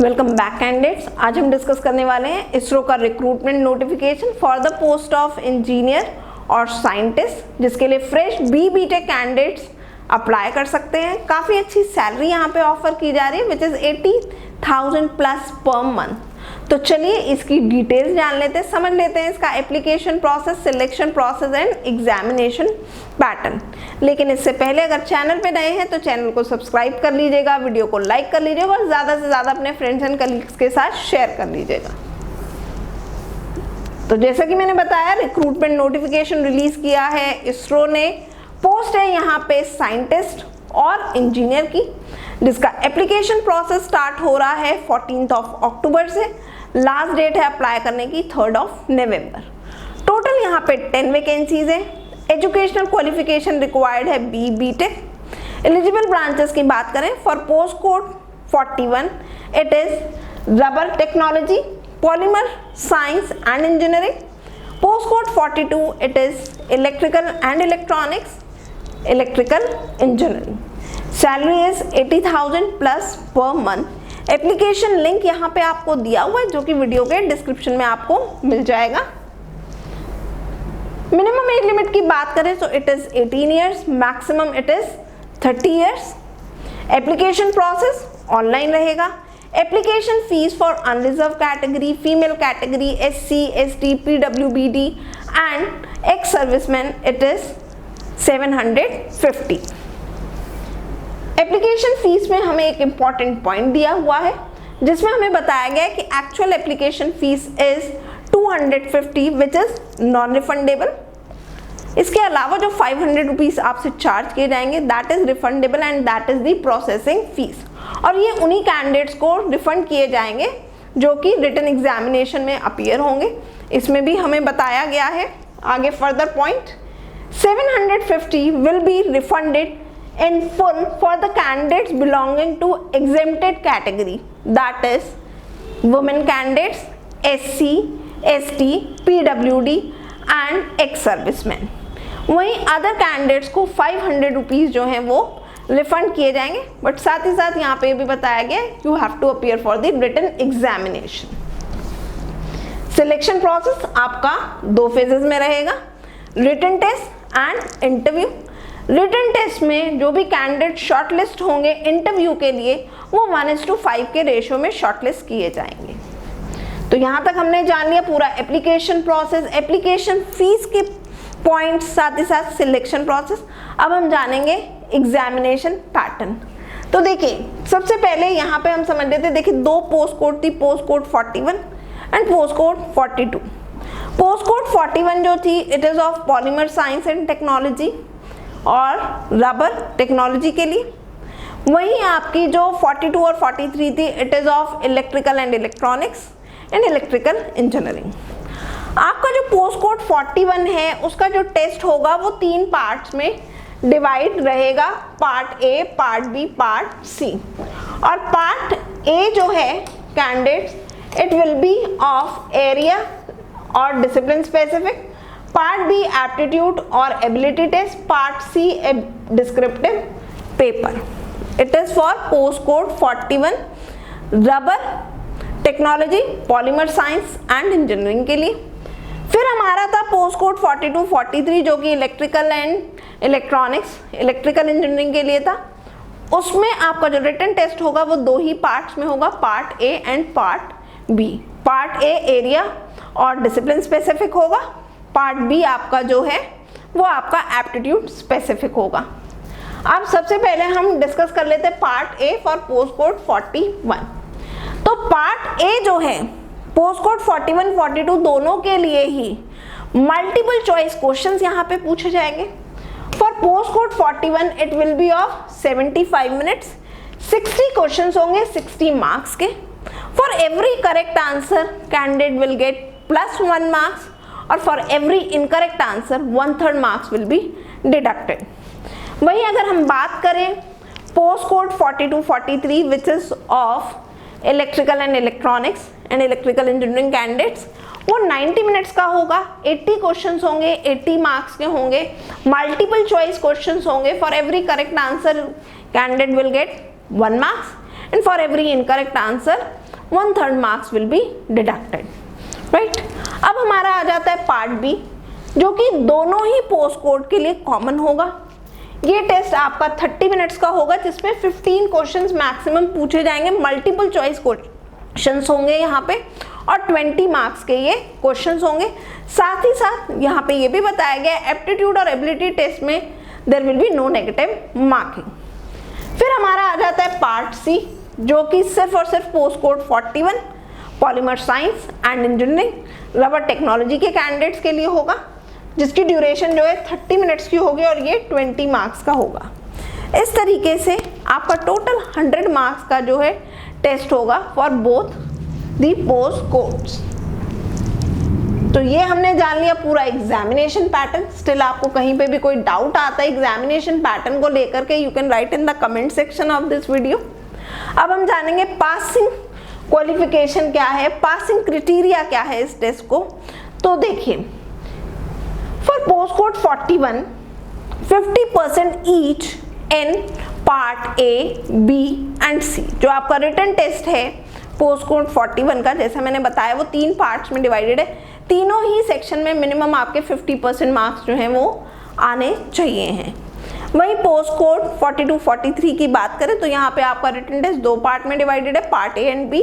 Welcome back candidates. आज हम discuss करने वाले हैं इसरो का recruitment notification for the post of engineer और साइंटिस्ट, जिसके लिए फ्रेश BTech कैंडिडेट्स अप्लाई कर सकते हैं। काफ़ी अच्छी सैलरी यहाँ पे ऑफर की जा रही है which is 80,000 plus per month. तो चलिए इसकी डिटेल्स जान लेते हैं, समझ लेते हैं इसका application process, selection process and examination pattern. लेकिन इससे पहले अगर चैनल पे नए हैं तो चैनल को सब्सक्राइब कर लीजिएगा, वीडियो को लाइक कर लीजिएगा और ज़्यादा से ज़्यादा अपने फ्रेंड्स एंड कलीग्स के साथ शेयर कर लीजिएगा। तो जैसा कि मैंने बताया, रिक्रूटमेंट नोटिफिकेशन रिलीज किया है इसरो ने। पोस्ट है यहाँ पे साइंटिस्ट और इंजीनियर की, जिसका एप्लीकेशन प्रोसेस स्टार्ट हो रहा है 14 अक्टूबर से। लास्ट डेट है अप्लाई करने की 3 नवंबर। टोटल यहाँ पे 10 वैकेंसीज है। एजुकेशनल क्वालिफिकेशन रिक्वायर्ड है BTech। एलिजिबल ब्रांचेस की बात करें, for post code 41 it is rubber technology, polymer science and engineering. Post code 42 it is electrical and electronics, electrical engineering. Salary is 80,000 plus per month. Application link यहाँ पे आपको दिया हुआ है, जो कि वीडियो के डिस्क्रिप्शन में आपको मिल जाएगा। मिनिमम एज लिमिट की बात करें तो it is 18 years, maximum it is 30 years. Application process online रहेगा। Application fee for unreserve category, female category, SC, ST, PWBD and ex serviceman it is 750। Application fee में हमें एक इम्पॉर्टेंट पॉइंट दिया हुआ है, जिसमें हमें बताया गया है कि actual application fees is 250 which is non refundable. इसके अलावा जो 500 रुपीज आपसे चार्ज किए जाएंगे that is refundable and that is the processing fees, और ये उन्हीं कैंडिडेट्स को रिफंड किए जाएंगे जो कि रिटन एग्जामिनेशन में अपीयर होंगे। इसमें भी हमें बताया गया है आगे further point, 750 will be refunded in full for the candidates belonging to exempted category, that is women candidates, SC, ST, PWD and ex-servicemen। वहीं अदर कैंडिडेट्स को 500 रुपीज जो हैं वो रिफंड किए जाएंगे, बट साथ ही साथ यहाँ पे भी बताया गया you have to appear for the written examination. Selection process आपका 2 फेजेस में रहेगा, written test and interview. Written test में जो भी कैंडिडेट शॉर्टलिस्ट होंगे इंटरव्यू के लिए, वो 1:5 के रेशियो में शॉर्टलिस्ट किए जाएंगे। तो यहाँ तक हमने जान लिया पूरा एप्लीकेशन प्रोसेस, एप्लीकेशन फीस के पॉइंट्स, साथ ही साथ सिलेक्शन प्रोसेस। अब हम जानेंगे एग्जामिनेशन पैटर्न। तो देखिए, सबसे पहले यहाँ पे हम समझ लेते, देखिए 2 पोस्ट कोड थी, post code 41 and post code 42। Post code 41 जो थी it is of polymer science and technology और रबर टेक्नोलॉजी के लिए। वहीं आपकी जो 42 और 43 थी it is of electrical and electronics and electrical engineering. आपका जो पोस्ट कोड 41 है उसका जो टेस्ट होगा वो 3 पार्ट्स में डिवाइड रहेगा, part A, part B, part C। और पार्ट A जो है candidates it will be of area और discipline specific, part B aptitude और ability test, part C a descriptive paper. It is for post code 41 rubber technology, polymer science and engineering के लिए। फिर हमारा था post code 42, 43 जो कि electrical and electronics, electrical engineering के लिए था। उसमें आपका जो रिटन टेस्ट होगा वो 2 ही पार्ट्स में होगा, part A and part B। Part A area और डिसिप्लिन स्पेसिफिक होगा, पार्ट B आपका जो है वो आपका एप्टीट्यूड स्पेसिफिक होगा। अब सबसे पहले हम डिस्कस कर लेते हैं part A for post code 41। तो पार्ट A जो है पोस्ट कोड 41, 42 दोनों के लिए ही मल्टीपल चॉइस क्वेश्चंस यहाँ पे पूछे जाएंगे। For post code 41 it will be of 75 minutes, 60 questions होंगे 60 मार्क्स के। For every correct answer candidate will get +1 marks, और for every incorrect answer 1/3 marks will be deducted. वहीं अगर हम बात करें post code 42, 43 which is of electrical and electronics and electrical engineering candidates, वो 90 minutes का होगा, 80 क्वेश्चंस होंगे, 80 मार्क्स के होंगे, मल्टीपल चॉइस क्वेश्चंस होंगे। For every correct answer candidate will get 1 marks and for every incorrect answer 1/3 marks will be deducted, right? अब हमारा आ जाता है पार्ट बी, जो कि दोनों ही पोस्ट कोड के लिए कॉमन होगा। ये टेस्ट आपका 30 मिनट्स का होगा, जिसमें 15 क्वेश्चंस मैक्सिमम पूछे जाएंगे, मल्टीपल चॉइस क्वेश्चंस होंगे यहाँ पे, और 20 मार्क्स के ये क्वेश्चंस होंगे। साथ ही साथ यहाँ पे ये भी बताया गया एप्टीट्यूड और एबिलिटी टेस्ट में there will be no negative marking. फिर हमारा आ जाता है पार्ट सी, जो कि सिर्फ और सिर्फ post code 41 polymer science and engineering rubber technology के कैंडिडेट्स के लिए होगा, जिसकी ड्यूरेशन जो है 30 मिनट्स की होगी और ये 20 मार्क्स का होगा। इस तरीके से आपका टोटल 100 मार्क्स का जो है टेस्ट होगा for both the post codes. तो ये हमने जान लिया पूरा एग्जामिनेशन पैटर्न। स्टिल आपको कहीं पे भी कोई डाउट आता है एग्जामिनेशन पैटर्न को लेकर के, you can write in the comment section of this video. अब हम जानेंगे पासिंग क्वालिफिकेशन क्या है, पासिंग क्राइटेरिया क्या है इस टेस्ट को। तो देखिए, for post code 41 50% each in part A, B and C. जो आपका रिटन टेस्ट है पोस्ट कोड 41 का, जैसा मैंने बताया वो 3 पार्ट्स में डिवाइडेड है। तीनों ही सेक्शन में मिनिमम आपके 50% मार्क्स जो हैं वो आने चाहिए हैं। वहीं पोस्ट कोड 42-43 की बात करें तो यहाँ पे आपका रिटन टेस्ट 2 पार्ट में डिवाइडेड है, पार्ट ए एंड बी,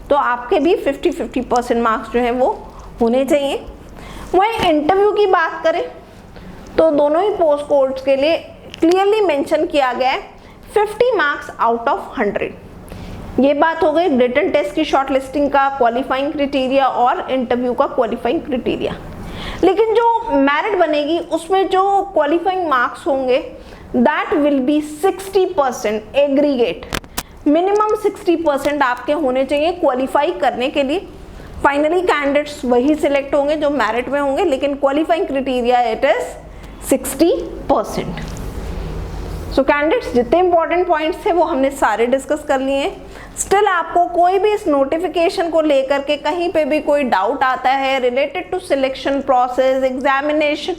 तो आपके भी 50-50% मार्क्स जो हैं वो होने चाहिए। वहीं इंटरव्यू की बात करें तो दोनों ही पोस्ट कोड्स के लिए क्लियरली मेंशन किया गया है 50 मार्क्स आउट ऑफ 100। ये बात हो गई रिटन टेस्ट की शॉर्टलिस्टिंग का क्वालिफाइंग क्राइटेरिया और इंटरव्यू का क्वालिफाइंग क्राइटेरिया। लेकिन जो मेरिट बनेगी उसमें जो क्वालिफाइंग मार्क्स होंगे that will be 60% aggregate, minimum 60% आपके होने चाहिए क्वालिफाई करने के लिए। फाइनली कैंडिडेट्स वही सिलेक्ट होंगे जो मेरिट में होंगे, लेकिन qualifying criteria it is 60%। So candidates, जितने इंपॉर्टेंट पॉइंट्स थे वो हमने सारे डिस्कस कर लिए हैं। स्टिल आपको कोई भी इस नोटिफिकेशन को लेकर के कहीं पे भी कोई डाउट आता है related to selection process, examination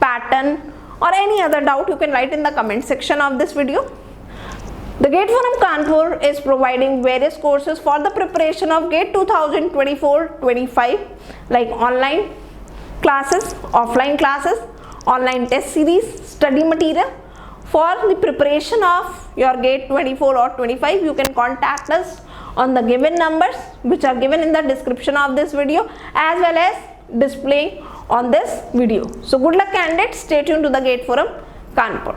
pattern और any other doubt, you can write in the comment section of this video. The GATE Forum Kanpur is providing various courses for the preparation of GATE 2024-25 like online classes, offline classes, online test series, study material. For the preparation of your GATE 24 or 25, you can contact us on the given numbers which are given in the description of this video as well as displaying on this video. So good luck candidates, stay tuned to the GATE Forum Kanpur.